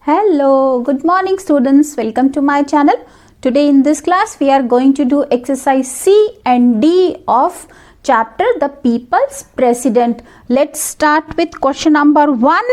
Hello, good morning students. Welcome to my channel. Today in this class we are going to do exercise C and D of chapter The People's President. Let's start with question number 1.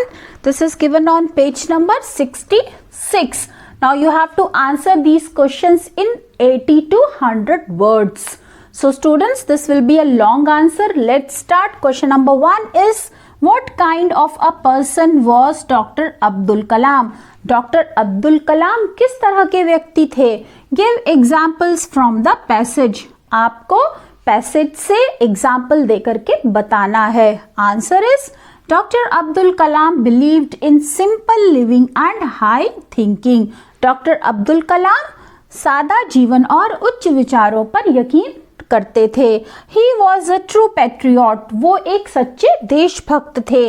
This is given on page number 66. Now you have to answer these questions in 80 to 100 words. So students, this will be a long answer. Let's start. Question number 1 is, what kind of a person was Dr. Abdul Kalam? Dr. Abdul Kalam किस तरह के व्यक्ति थे? Give examples from the passage. आपको passage से example देकर के बताना है. Answer is, Dr. Abdul Kalam believed in simple living and high thinking. Dr. Abdul Kalam सादा जीवन और उच्च विचारों पर यकीन करते थे. He was a true patriot. वो एक सच्चे देशभक्त थे.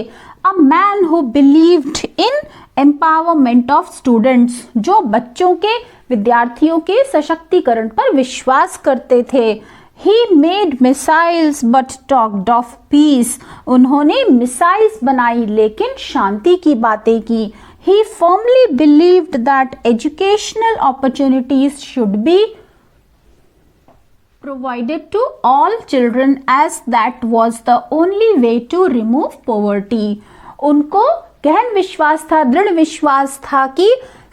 A man who believed in empowerment of students. जो बच्चों के विद्यार्थियों के सशक्तिकरण पर विश्वास करते थे. He made missiles but talked of peace. उन्होंने मिसाइल्स बनाई लेकिन शांति की बातें की. He firmly believed that educational opportunities should be provided to all children as that was the only way to remove poverty. उनको गहन विश्वास था, दृढ़ विश्वास था कि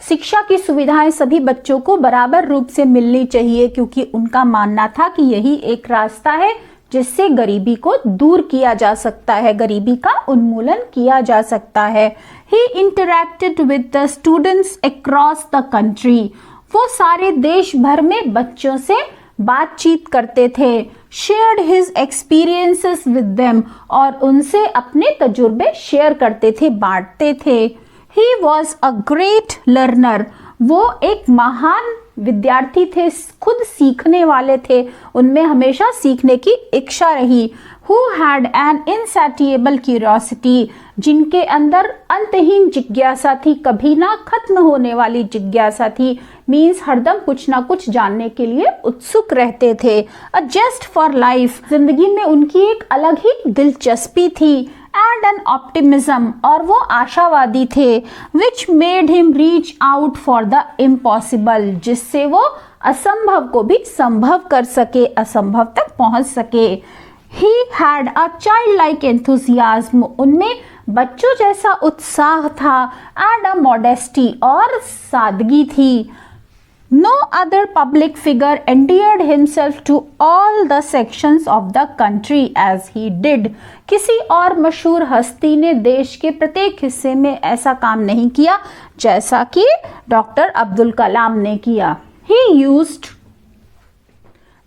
शिक्षा की सुविधाएं सभी बच्चों को बराबर रूप से मिलनी चाहिए, क्योंकि उनका मानना था कि यही एक रास्ता है जिससे गरीबी को दूर किया जा सकता है, गरीबी का उन्मूलन किया जा सकता है. He interacted with the students across the country. वो सारे देश भर में बच्चों से बातचीत करते थे. Shared his experiences with them. और उनसे अपने तजुर्बे शेयर करते थे, बांटते थे. He was a great learner. वो एक महान विद्यार्थी थे, खुद सीखने वाले थे, उनमें हमेशा सीखने की इच्छा रही. Who had an insatiable curiosity. जिनके अंदर अंतहीन जिज्ञासा थी, कभी ना खत्म होने वाली जिज्ञासा थी. मीन्स हरदम कुछ ना कुछ जानने के लिए उत्सुक रहते थे. A zest for life. जिंदगी में उनकी एक अलग ही दिलचस्पी थी. And an optimism. और वो आशावादी थे. Which made him reach out for the impossible. जिससे वो असंभव को भी संभव कर सके, असंभव तक पहुंच सके. He had a childlike enthusiasm. उनमें बच्चों जैसा उत्साह था. And a modesty. और सादगी थी. No other public figure endeared himself to all the sections of the country as he did. किसी और मशहूर हस्ती ने देश के प्रत्येक हिस्से में ऐसा काम नहीं किया जैसा कि डॉक्टर अब्दुल कलाम ने किया. He used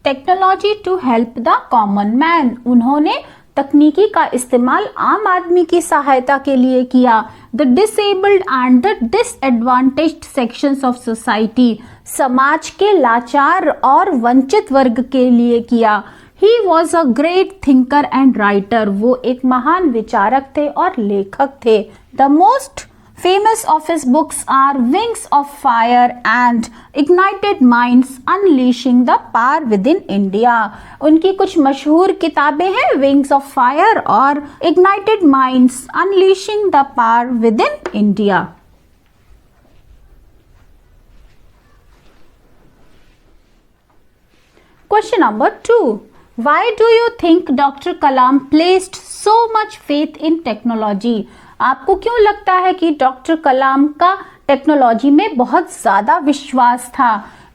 technology to help the common man. उन्होंने तकनीकी का इस्तेमाल आम आदमी की सहायता के लिए किया. The disabled and the disadvantaged sections of society. समाज के लाचार और वंचित वर्ग के लिए किया. He was a great thinker and writer. वो एक महान विचारक थे और लेखक थे. The most famous of his books are Wings of Fire and Ignited Minds Unleashing the Power Within India. उनकी कुछ मशहूर किताबें हैं Wings of Fire और Ignited Minds Unleashing the Power Within India. Question number 2. Why do you think Dr. Kalam placed so much faith in technology? आपको क्यों लगता है कि डॉक्टर कलाम का टेक्नोलॉजी में बहुत ज्यादा विश्वास था?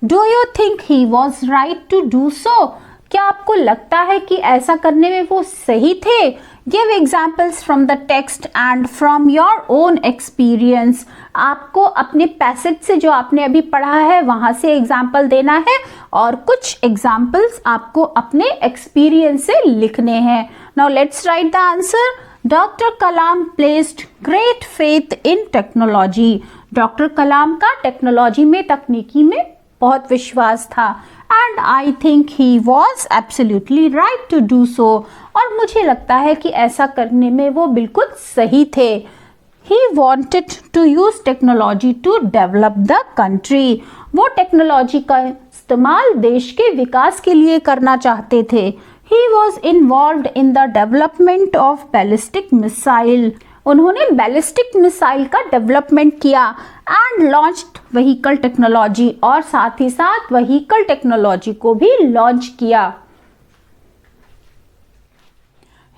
Do you think he was right to do so? क्या आपको लगता है कि ऐसा करने में वो सही थे? Give examples from the text and from your own experience. आपको अपने पैसेज से जो आपने अभी पढ़ा है वहां से एग्जाम्पल देना है और कुछ एग्जाम्पल्स आपको अपने एक्सपीरियंस से लिखने हैं. Now let's write the answer. Doctor Kalam placed great faith in technology. Doctor Kalam का टेक्नोलॉजी में, तकनीकी में बहुत विश्वास था. And I think he was absolutely right to do so. और मुझे लगता है कि ऐसा करने में वो बिल्कुल सही थे. He wanted to use technology to develop the country. वो टेक्नोलॉजी का इस्तेमाल देश के विकास के लिए करना चाहते थे. He was involved in the development of ballistic missile. उन्होंने बैलिस्टिक मिसाइल का डेवलपमेंट किया एंड लॉन्च्ड व्हीकल टेक्नोलॉजी, और साथ ही साथ व्हीकल टेक्नोलॉजी को भी लॉन्च किया।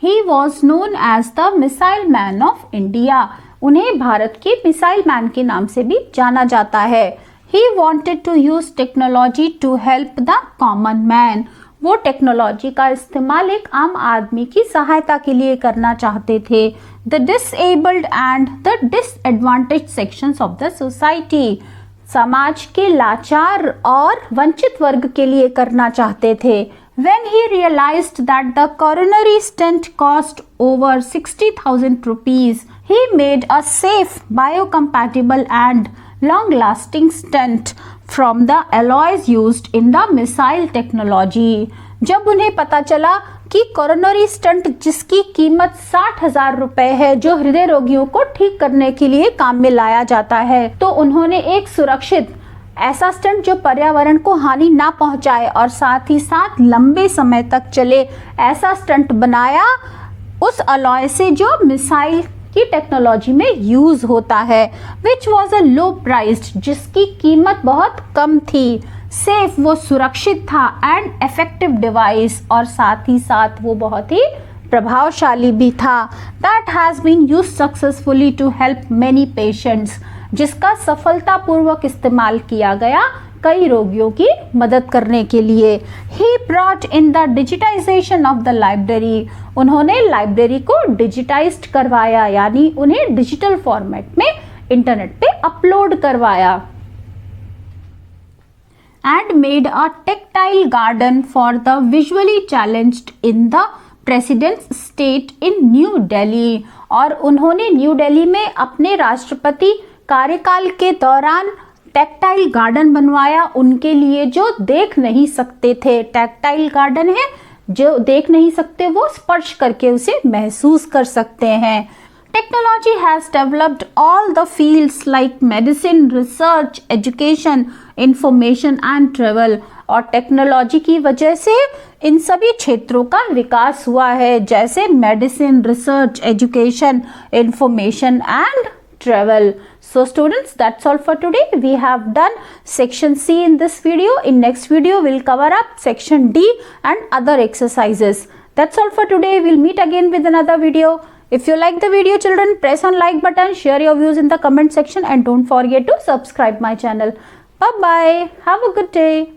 He was known as the missile man of India, उन्हें भारत के मिसाइल मैन के नाम से भी जाना जाता है। He wanted to use technology to help the common man, वो टेक्नोलॉजी का इस्तेमाल एक आम आदमी की सहायता के लिए करना चाहते थे। The disabled and the disadvantage sections of the society, समाज के लाचार और वंचित वर्ग के लिए करना चाहते थे। When he realized that the coronary stent cost over 60,000 rupees, he made a safe, biocompatible and long-lasting stent from the alloys used in the missile technology. जब उन्हें पता चला कि कोरोनरी स्टंट जिसकी कीमत 60,000 रुपए है, जो हृदय रोगियों को ठीक करने के लिए काम में लाया जाता है, तो उन्होंने एक सुरक्षित ऐसा स्टंट जो पर्यावरण को हानि ना पहुंचाए और साथ ही साथ लंबे समय तक चले, ऐसा स्टंट बनाया उस अलॉय से जो मिसाइल की टेक्नोलॉजी में यूज होता है। Which was a low priced, जिसकी कीमत बहुत कम थी। सेफ, वो सुरक्षित था। एंड इफेक्टिव डिवाइस, और साथ ही साथ वो बहुत ही प्रभावशाली भी था। That has been used successfully to help many patients, जिसका सफलतापूर्वक इस्तेमाल किया गया कई रोगियों की मदद करने के लिए। He brought in the digitisation of the library, उन्होंने लाइब्रेरी को डिजिटाइज्ड करवाया, यानी उन्हें डिजिटल फॉर्मेट में इंटरनेट पे अपलोड करवाया। And made a tactile garden for the visually challenged in the president's state in New Delhi, और उन्होंने न्यू दिल्ली में अपने राष्ट्रपति कार्यकाल के दौरान टैक्टाइल गार्डन बनवाया उनके लिए जो देख नहीं सकते थे। टैक्टाइल गार्डन है, जो देख नहीं सकते वो स्पर्श करके उसे महसूस कर सकते हैं। Technology has developed all the fields like medicine, research, education, information and travel, और टेक्नोलॉजी की वजह से इन सभी क्षेत्रों का विकास हुआ है, जैसे medicine, research, education, information and travel. So students, that's all for today. We have done section C in this video. In next video we'll cover up section D and other exercises. That's all for today. We'll meet again with another video. If you like the video children, press on like button, share your views in the comment section, and don't forget to subscribe my channel. Bye bye. Have a good day.